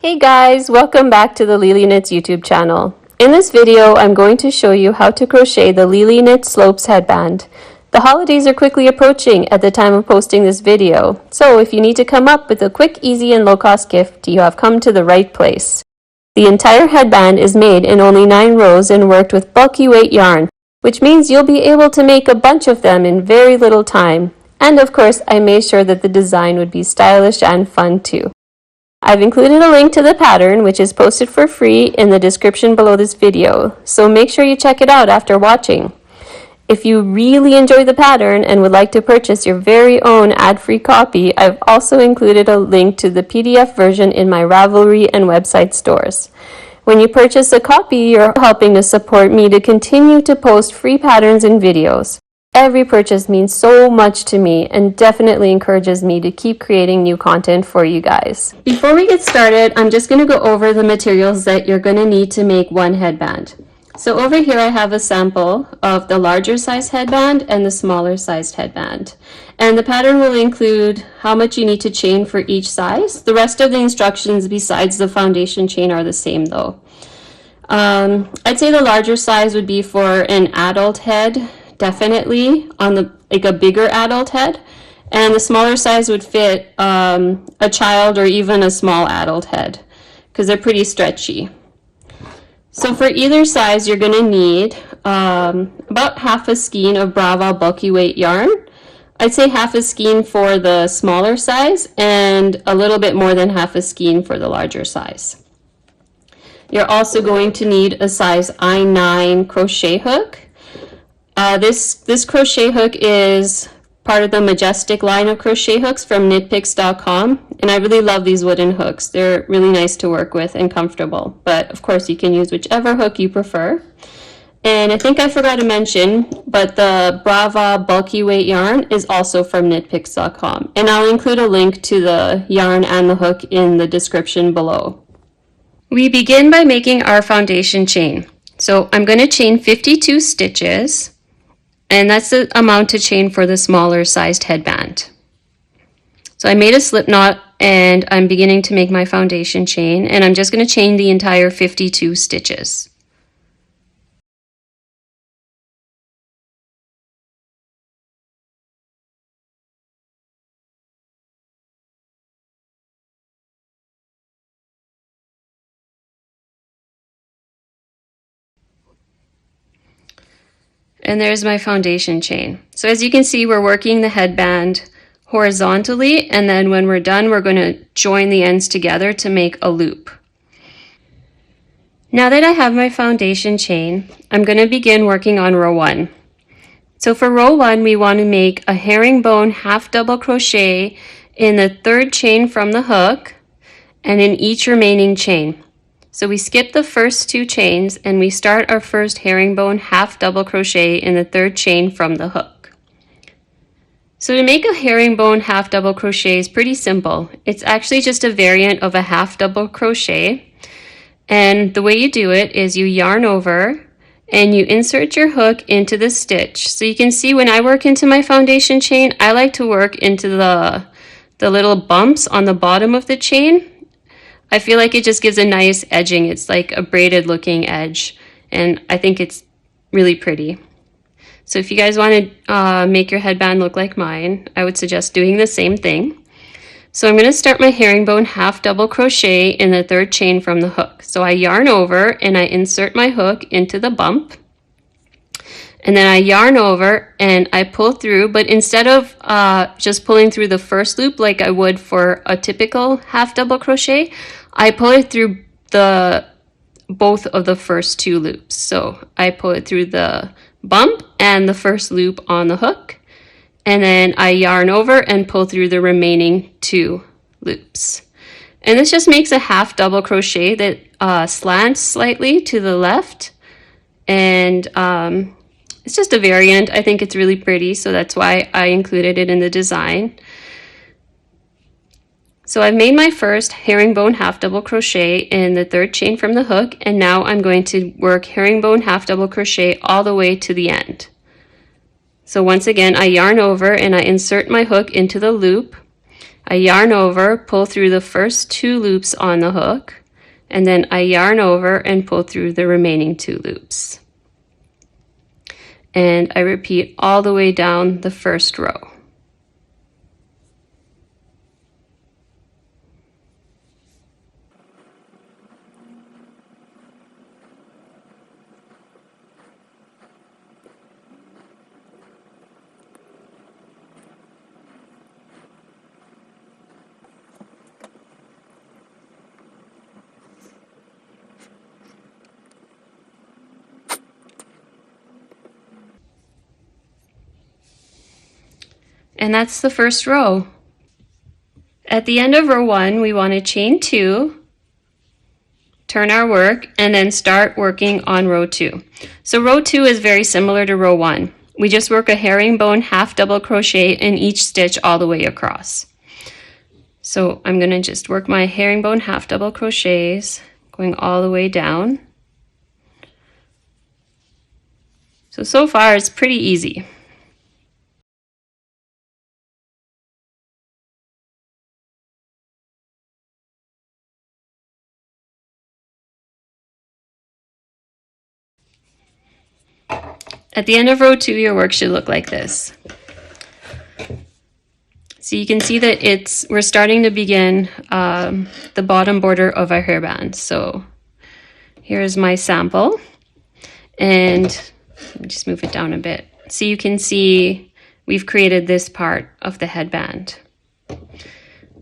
Hey guys, welcome back to the Leelee Knits YouTube channel. In this video, I'm going to show you how to crochet the Leelee Knits Slopes Headband. The holidays are quickly approaching at the time of posting this video, so if you need to come up with a quick, easy, and low-cost gift, you have come to the right place. The entire headband is made in only 9 rows and worked with bulky weight yarn, which means you'll be able to make a bunch of them in very little time. And of course, I made sure that the design would be stylish and fun too. I've included a link to the pattern, which is posted for free in the description below this video, so make sure you check it out after watching. If you really enjoy the pattern and would like to purchase your very own ad-free copy, I've also included a link to the PDF version in my Ravelry and website stores. When you purchase a copy, you're helping to support me to continue to post free patterns and videos. Every purchase means so much to me and definitely encourages me to keep creating new content for you guys. Before we get started, I'm just going to go over the materials that you're going to need to make one headband. So over here I have a sample of the larger size headband and the smaller sized headband. And the pattern will include how much you need to chain for each size. The rest of the instructions besides the foundation chain are the same though. I'd say the larger size would be for an adult head, definitely on a bigger adult head, and the smaller size would fit a child or even a small adult head because they're pretty stretchy. So for either size, you're going to need about half a skein of Brava bulky weight yarn. I'd say half a skein for the smaller size and a little bit more than half a skein for the larger size. You're also going to need a size I9 crochet hook. This crochet hook is part of the Majestic line of crochet hooks from knitpicks.com, and I really love these wooden hooks. They're really nice to work with and comfortable, but of course you can use whichever hook you prefer. And I think I forgot to mention, but the Brava bulky weight yarn is also from knitpicks.com, and I'll include a link to the yarn and the hook in the description below. We begin by making our foundation chain. So I'm going to chain 52 stitches. And that's the amount to chain for the smaller sized headband. So I made a slip knot and I'm beginning to make my foundation chain, and I'm just going to chain the entire 52 stitches. And there's my foundation chain. So as you can see, we're working the headband horizontally, and then when we're done, we're going to join the ends together to make a loop. Now that I have my foundation chain, I'm going to begin working on row 1. So for row 1, we want to make a herringbone half double crochet in the 3rd chain from the hook and in each remaining chain. So we skip the first 2 chains and we start our first herringbone half double crochet in the 3rd chain from the hook. So to make a herringbone half double crochet is pretty simple. It's actually just a variant of a half double crochet. And the way you do it is you yarn over and you insert your hook into the stitch. So you can see when I work into my foundation chain, I like to work into the little bumps on the bottom of the chain. I feel like it just gives a nice edging. It's like a braided looking edge, and I think it's really pretty. So if you guys want to make your headband look like mine, I would suggest doing the same thing. So I'm going to start my herringbone half double crochet in the 3rd chain from the hook. So I yarn over and I insert my hook into the bump, and then I yarn over and I pull through, but instead of just pulling through the first loop like I would for a typical half double crochet, I pull it through both of the first 2 loops. So I pull it through the bump and the first loop on the hook, and then I yarn over and pull through the remaining 2 loops. And this just makes a half double crochet that slants slightly to the left, and it's just a variant. I think it's really pretty, so that's why I included it in the design. So I've made my first herringbone half double crochet in the 3rd chain from the hook, and now I'm going to work herringbone half double crochet all the way to the end. So once again, I yarn over and I insert my hook into the loop. I yarn over, pull through the first 2 loops on the hook, and then I yarn over and pull through the remaining 2 loops. And I repeat all the way down the first row. And that's the first row. At the end of row 1, we want to chain 2, turn our work, and then start working on row 2. So row 2 is very similar to row 1. We just work a herringbone half double crochet in each stitch all the way across. So I'm going to just work my herringbone half double crochets going all the way down. So far it's pretty easy. At the end of row 2, your work should look like this. So you can see that we're starting to begin the bottom border of our hairband. So here's my sample, and let me just move it down a bit. So you can see we've created this part of the headband.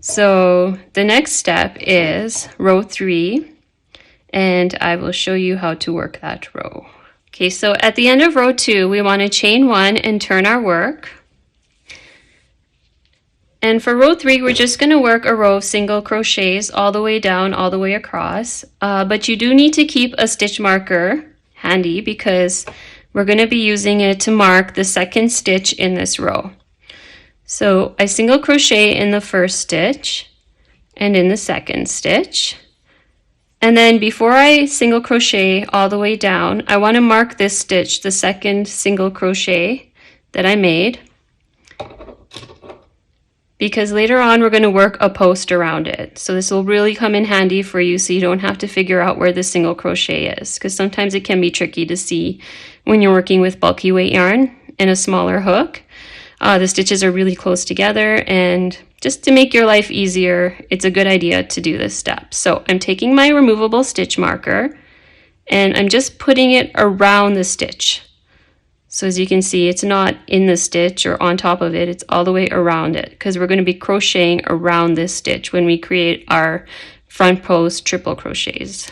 So the next step is row 3, and I will show you how to work that row. Okay, so at the end of row 2, we want to chain 1 and turn our work. And for row 3, we're just going to work a row of single crochets all the way down, all the way across. But you do need to keep a stitch marker handy because we're going to be using it to mark the second stitch in this row. So I single crochet in the first stitch and in the second stitch. And then before I single crochet all the way down, I want to mark this stitch, the second single crochet that I made, because later on we're going to work a post around it. So this will really come in handy for you so you don't have to figure out where the single crochet is, because sometimes it can be tricky to see when you're working with bulky weight yarn and a smaller hook. The stitches are really close together, and just to make your life easier, it's a good idea to do this step. So I'm taking my removable stitch marker and I'm just putting it around the stitch. So as you can see, it's not in the stitch or on top of it, it's all the way around it, because we're going to be crocheting around this stitch when we create our front post triple crochets.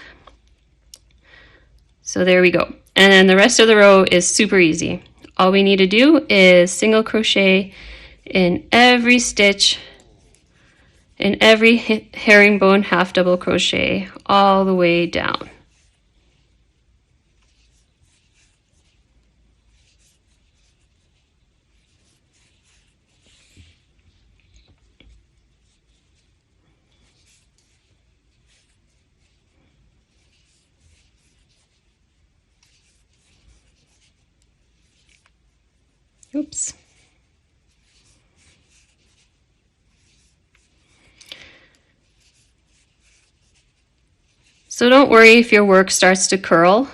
So there we go. And then the rest of the row is super easy. All we need to do is single crochet in every stitch, in every herringbone half double crochet all the way down. Oops. So don't worry if your work starts to curl.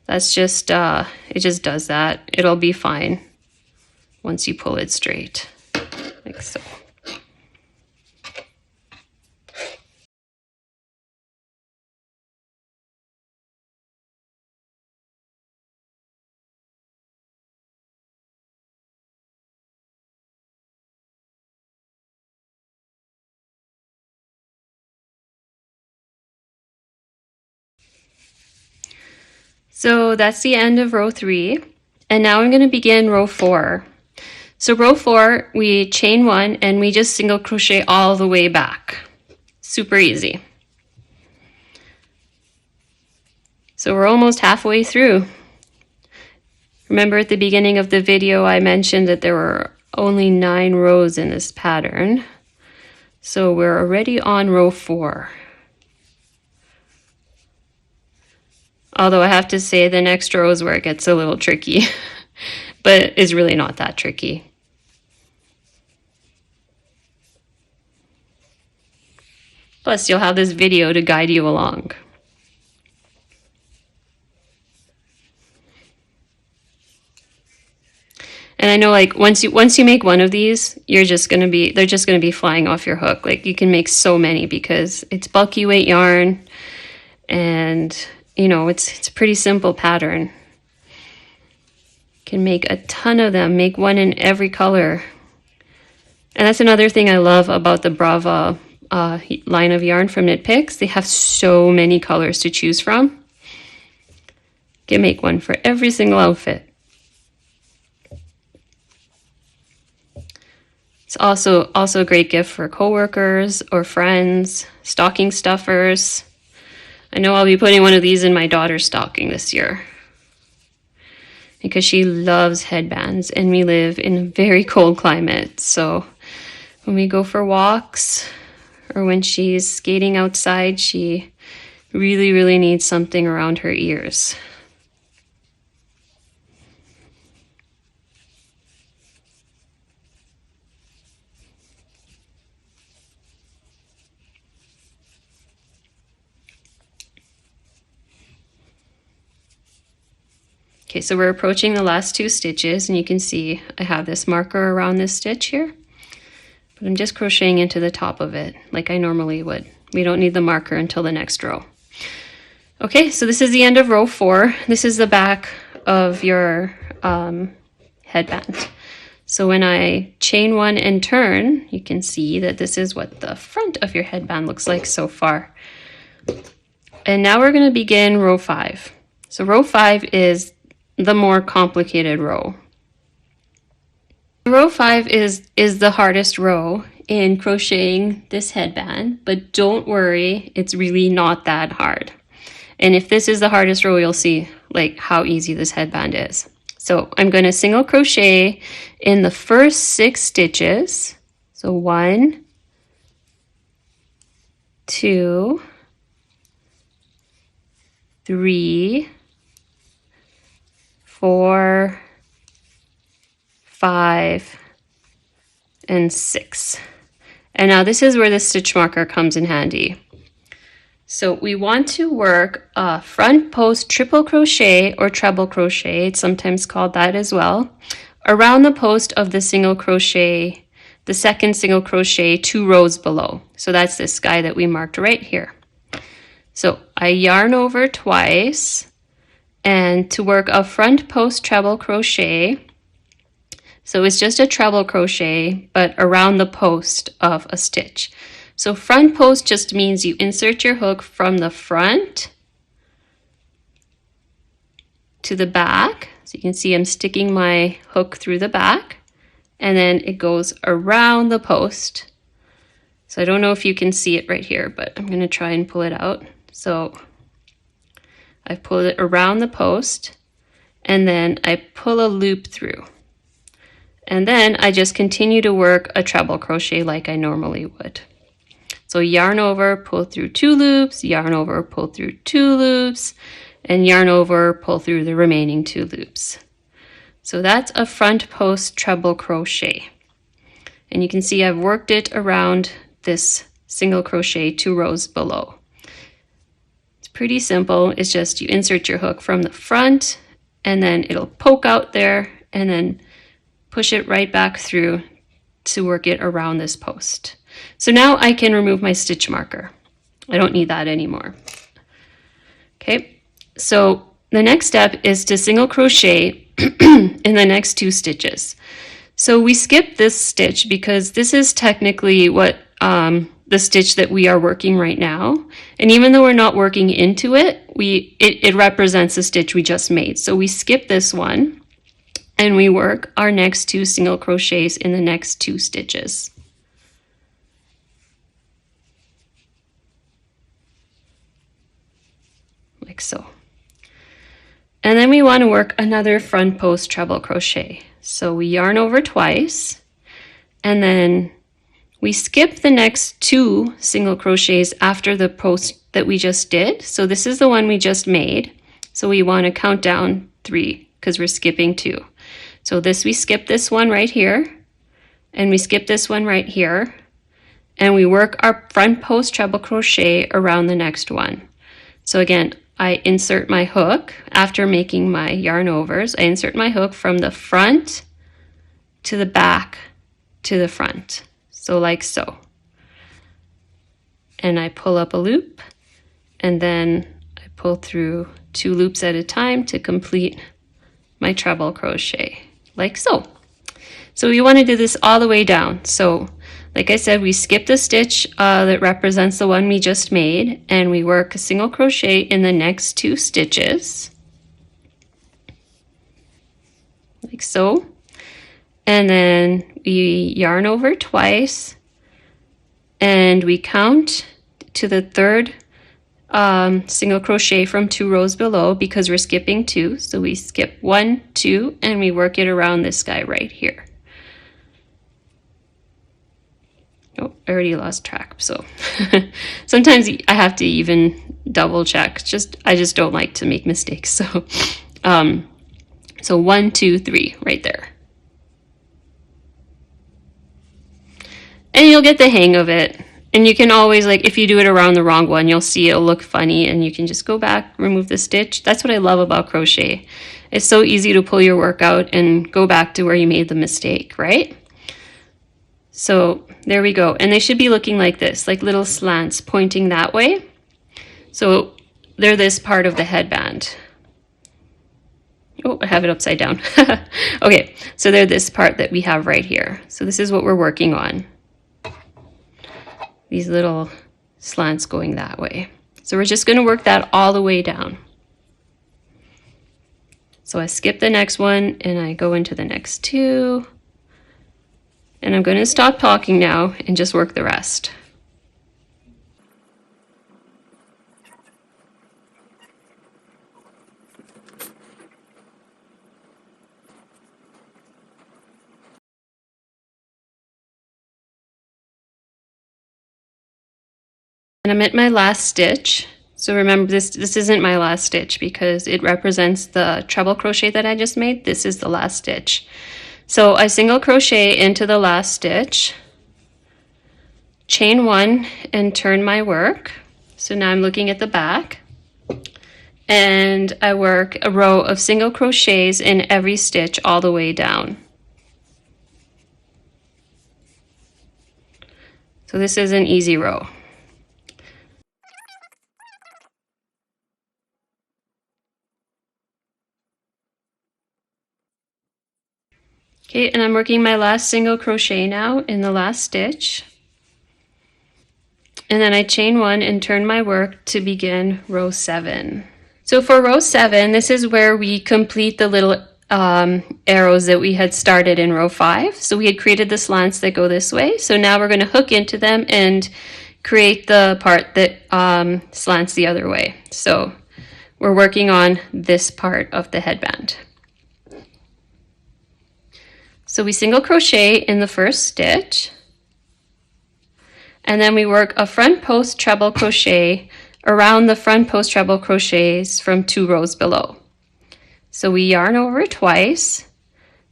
That's just, it just does that. It'll be fine once you pull it straight, like so. So that's the end of row 3, and now I'm going to begin row 4. So row 4, we chain 1 and we just single crochet all the way back. Super easy. So we're almost halfway through. Remember at the beginning of the video I mentioned that there were only 9 rows in this pattern. So we're already on row 4. Although I have to say the next row is where it gets a little tricky, but it's really not that tricky. Plus, you'll have this video to guide you along. And I know, like, once you make one of these, they're just gonna be flying off your hook. Like, you can make so many because it's bulky weight yarn, and you know, it's a pretty simple pattern. You can make a ton of them, make one in every color. And that's another thing I love about the Brava line of yarn from Knit Picks. They have so many colors to choose from. You can make one for every single outfit. It's also a great gift for coworkers or friends, stocking stuffers. I know I'll be putting one of these in my daughter's stocking this year because she loves headbands, and we live in a very cold climate. So when we go for walks or when she's skating outside, she really, really needs something around her ears. Okay, so we're approaching the last 2 stitches, and you can see I have this marker around this stitch here, but I'm just crocheting into the top of it like I normally would. We don't need the marker until the next row. Okay, so this is the end of row 4. This is the back of your headband. So when I chain 1 and turn, you can see that this is what the front of your headband looks like so far. And now we're going to begin row 5. So row 5 is the more complicated row. Row 5 is the hardest row in crocheting this headband, but don't worry, it's really not that hard. And if this is the hardest row, you'll see like how easy this headband is. So I'm going to single crochet in the first 6 stitches. So 1, 2, 3, 4, 5, and 6. And now this is where the stitch marker comes in handy. So we want to work a front post triple crochet or treble crochet, it's sometimes called that as well, around the post of the single crochet, the second single crochet 2 rows below. So that's this guy that we marked right here. So I yarn over twice, and to work a front post treble crochet, so it's just a treble crochet but around the post of a stitch. So front post just means you insert your hook from the front to the back. So you can see I'm sticking my hook through the back, and then it goes around the post. So I don't know if you can see it right here, but I'm going to try and pull it out. So I pull it around the post, and then I pull a loop through. And then I just continue to work a treble crochet like I normally would. So yarn over, pull through 2 loops, yarn over, pull through 2 loops, and yarn over, pull through the remaining 2 loops. So that's a front post treble crochet. And you can see I've worked it around this single crochet 2 rows below. Pretty simple. It's just you insert your hook from the front, and then it'll poke out there, and then push it right back through to work it around this post. So now I can remove my stitch marker. I don't need that anymore. Okay, so the next step is to single crochet in the next 2 stitches. So we skip this stitch because this is technically what the stitch that we are working right now. And even though we're not working into it, it represents the stitch we just made. So we skip this one and we work our next 2 single crochets in the next 2 stitches. Like so. And then we want to work another front post treble crochet. So we yarn over twice, and then we skip the next 2 single crochets after the post that we just did. So this is the one we just made. So we want to count down 3 because we're skipping 2. So we skip this one right here, and we skip this one right here, and we work our front post treble crochet around the next one. So again, I insert my hook after making my yarn overs. I insert my hook from the front to the back to the front. So like so. And I pull up a loop, and then I pull through 2 loops at a time to complete my treble crochet, like so. So we want to do this all the way down. So like I said, we skip the stitch that represents the one we just made, and we work a single crochet in the next 2 stitches, like so. And then we yarn over twice, and we count to the 3rd single crochet from 2 rows below because we're skipping 2. So we skip 1, 2, and we work it around this guy right here. Oh, I already lost track. So sometimes I have to even double check. I just don't like to make mistakes. So so 1, 2, 3 right there. And you'll get the hang of it. And you can always, like, if you do it around the wrong one, you'll see it'll look funny, and you can just go back, remove the stitch. That's what I love about crochet. It's so easy to pull your work out and go back to where you made the mistake, right? So there we go. And they should be looking like this, like little slants pointing that way. So they're this part of the headband. Oh, I have it upside down. Okay, so they're this part that we have right here. So this is what we're working on. These little slants going that way. So we're just going to work that all the way down. So I skip the next one and I go into the next 2. And I'm going to stop talking now and just work the rest. And I'm at my last stitch. So remember, this isn't my last stitch because it represents the treble crochet that I just made. This is the last stitch. So I single crochet into the last stitch, chain 1, and turn my work. So now I'm looking at the back, and I work a row of single crochets in every stitch all the way down. So this is an easy row. Okay, and I'm working my last single crochet now in the last stitch. And then I chain 1 and turn my work to begin row 7. So for row 7, this is where we complete the little arrows that we had started in row 5. So we had created the slants that go this way. So now we're going to hook into them and create the part that slants the other way. So we're working on this part of the headband. So we single crochet in the first stitch, and then we work a front post treble crochet around the front post treble crochets from 2 rows below. So we yarn over twice,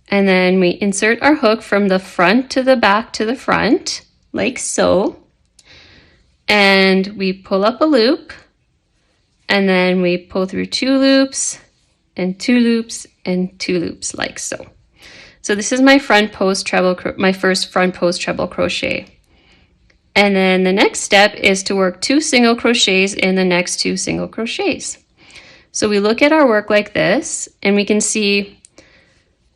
and then we insert our hook from the front to the back to the front, like so, and we pull up a loop, and then we pull through 2 loops and 2 loops and 2 loops, like so. So this is my front post treble, my first front post treble crochet. And then the next step is to work 2 single crochets in the next 2 single crochets. So we look at our work like this, and we can see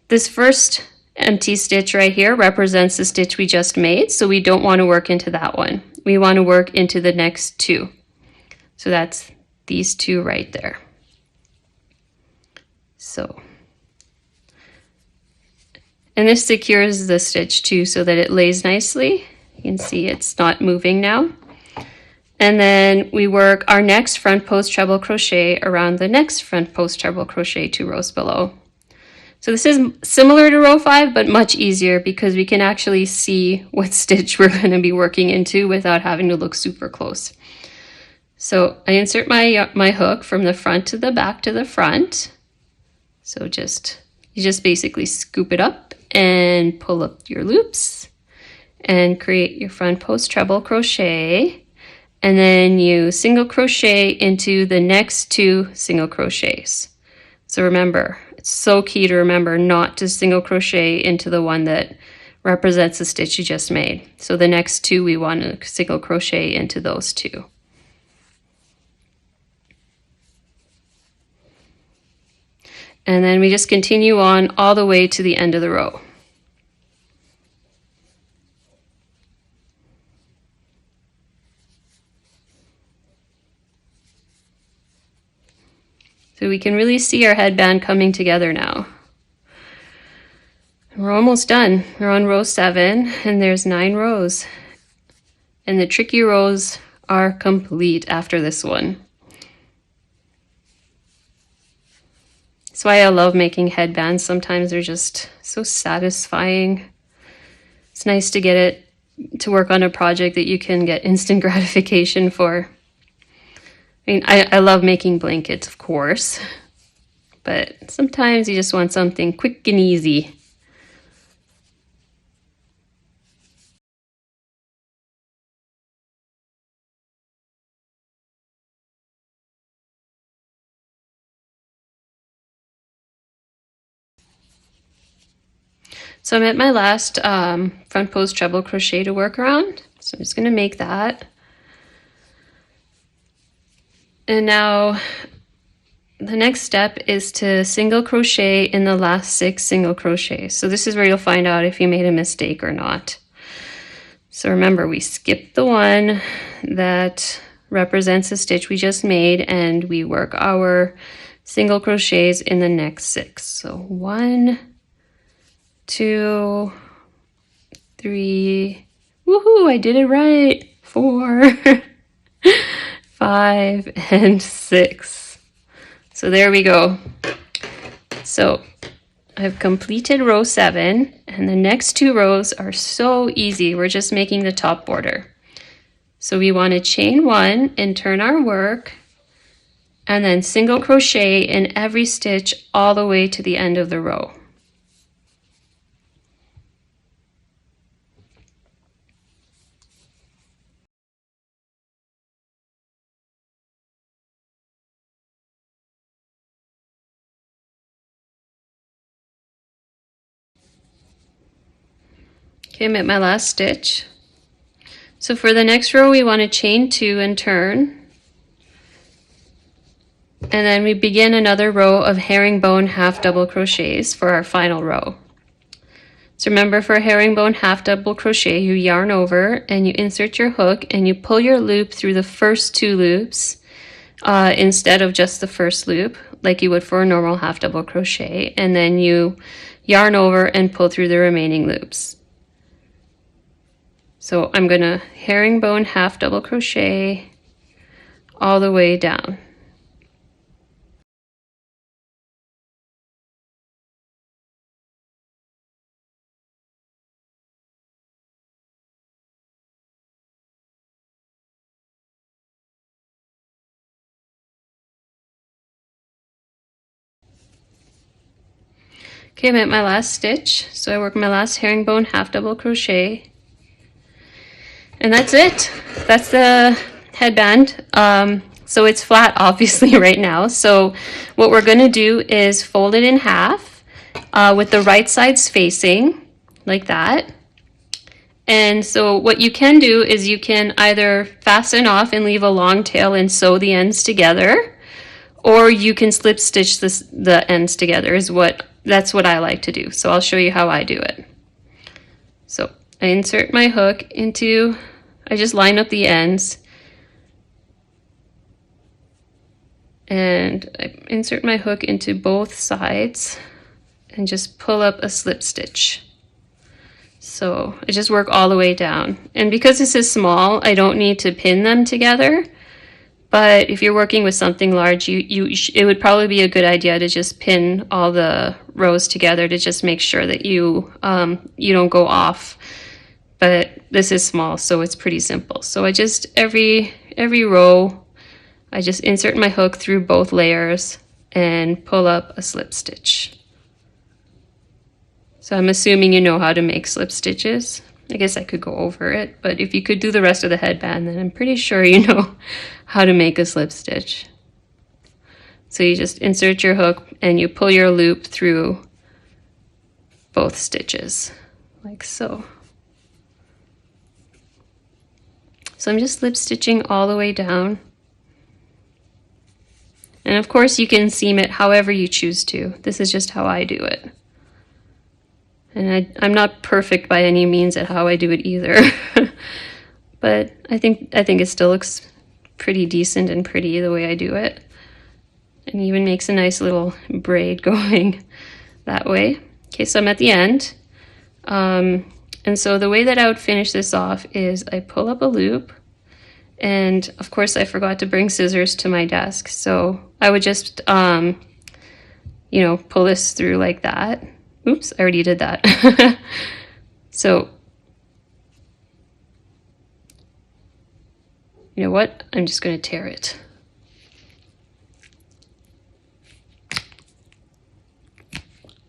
this first empty stitch right here represents the stitch we just made. So we don't want to work into that one. We want to work into the next 2. So that's these 2 right there. So. And this secures the stitch too so that it lays nicely. You can see it's not moving now. And then we work our next front post treble crochet around the next front post treble crochet 2 rows below. So this is similar to row 5, but much easier because we can actually see what stitch we're going to be working into without having to look super close. So I insert my hook from the front to the back to the front. So you just basically scoop it up and pull up your loops, and create your front post treble crochet, and then you single crochet into the next 2 single crochets. So remember, it's so key to remember not to single crochet into the one that represents the stitch you just made. So the next 2 we want to single crochet into those 2. And then we just continue on all the way to the end of the row. So we can really see our headband coming together now. We're almost done. We're on row 7 and there's 9 rows. And the tricky rows are complete after this one. That's why I love making headbands. Sometimes they're just so satisfying. It's nice to get it to work on a project that you can get instant gratification for. I mean, I love making blankets, of course, but sometimes you just want something quick and easy. So I'm at my last front post treble crochet to work around. So I'm just going to make that. And now the next step is to single crochet in the last 6 single crochets. So this is where you'll find out if you made a mistake or not. So remember, we skipped the one that represents the stitch we just made and we work our single crochets in the next 6. So 1, 2, 3, woohoo, I did it right, 4, 5, and 6. So there we go. So I've completed row 7 and the next 2 rows are so easy. We're just making the top border. So we want to chain 1 and turn our work and then single crochet in every stitch all the way to the end of the row. Okay, I'm at my last stitch. So for the next row, we want to chain 2 and turn. And then we begin another row of herringbone half double crochets for our final row. So remember, for a herringbone half double crochet, you yarn over and you insert your hook and you pull your loop through the first 2 loops instead of just the first loop, like you would for a normal half double crochet. And then you yarn over and pull through the remaining loops. So I'm going to herringbone half double crochet all the way down. Okay, I'm at my last stitch. So I work my last herringbone half double crochet. And that's it. That's the headband. So it's flat obviously right now. So what we're going to do is fold it in half with the right sides facing like that. And so what you can do is you can either fasten off and leave a long tail and sew the ends together, or you can slip stitch the ends together. That's what I like to do. So I'll show you how I do it. So I insert my hook into, I just line up the ends and I insert my hook into both sides and just pull up a slip stitch. So I just work all the way down. And because this is small, I don't need to pin them together. But if you're working with something large, it would probably be a good idea to just pin all the rows together to just make sure that you don't go off. But this is small, so it's pretty simple. So I just, every row, I just insert my hook through both layers and pull up a slip stitch. So I'm assuming you know how to make slip stitches. I guess I could go over it, but if you could do the rest of the headband, then I'm pretty sure you know how to make a slip stitch. So you just insert your hook and you pull your loop through both stitches, like so. So I'm just slip stitching all the way down. And of course you can seam it however you choose to. This is just how I do it. And I'm not perfect by any means at how I do it either. But I think it still looks pretty decent and pretty the way I do it. And even makes a nice little braid going that way. Okay, so I'm at the end. And so the way that I would finish this off is I pull up a loop. And of course I forgot to bring scissors to my desk. So I would just, you know, pull this through like that. Oops, I already did that. So, you know what? I'm just going to tear it.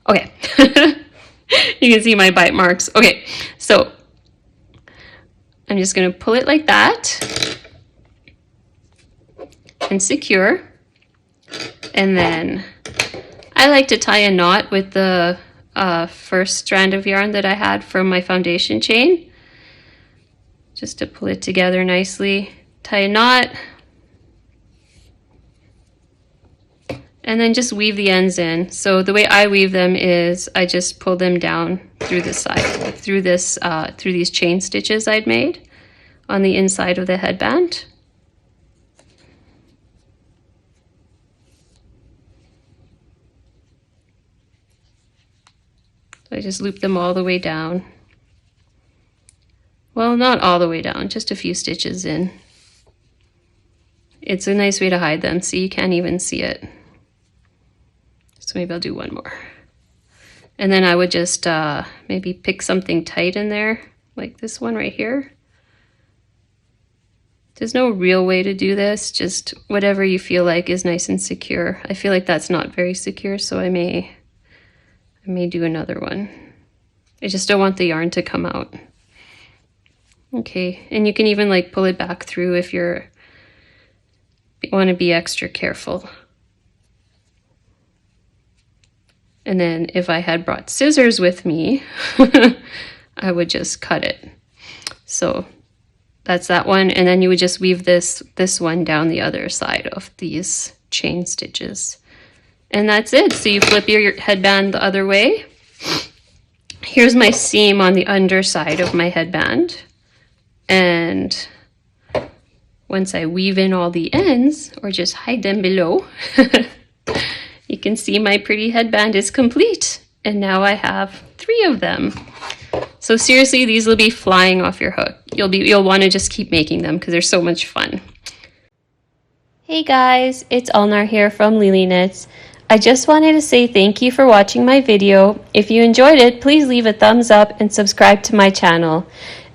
Okay. You can see my bite marks. Okay, so I'm just going to pull it like that and secure. And then I like to tie a knot with the first strand of yarn that I had from my foundation chain, just to pull it together nicely. Tie a knot and then just weave the ends in. So the way I weave them is I just pull them down through the side, through these chain stitches I'd made on the inside of the headband. I just loop them all the way down. Well, not all the way down, just a few stitches in. It's a nice way to hide them so you can't even see it. So maybe I'll do one more. And then I would just maybe pick something tight in there, like this one right here. There's no real way to do this, just whatever you feel like is nice and secure. I feel like that's not very secure, so I may do another one. I just don't want the yarn to come out. Okay, and you can even like pull it back through if you want to be extra careful. And then if I had brought scissors with me, I would just cut it. So that's that one, and then you would just weave this one down the other side of these chain stitches. And that's it. So you flip your headband the other way. Here's my seam on the underside of my headband. And once I weave in all the ends, or just hide them below, you can see my pretty headband is complete. And now I have 3 of them. So seriously, these will be flying off your hook. You'll want to just keep making them because they're so much fun. Hey guys, it's Elnar here from Leelee Knits. I just wanted to say thank you for watching my video. If you enjoyed it, please leave a thumbs up and subscribe to my channel.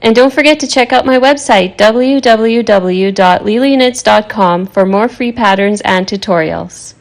And don't forget to check out my website, www.leeleeknits.com, for more free patterns and tutorials.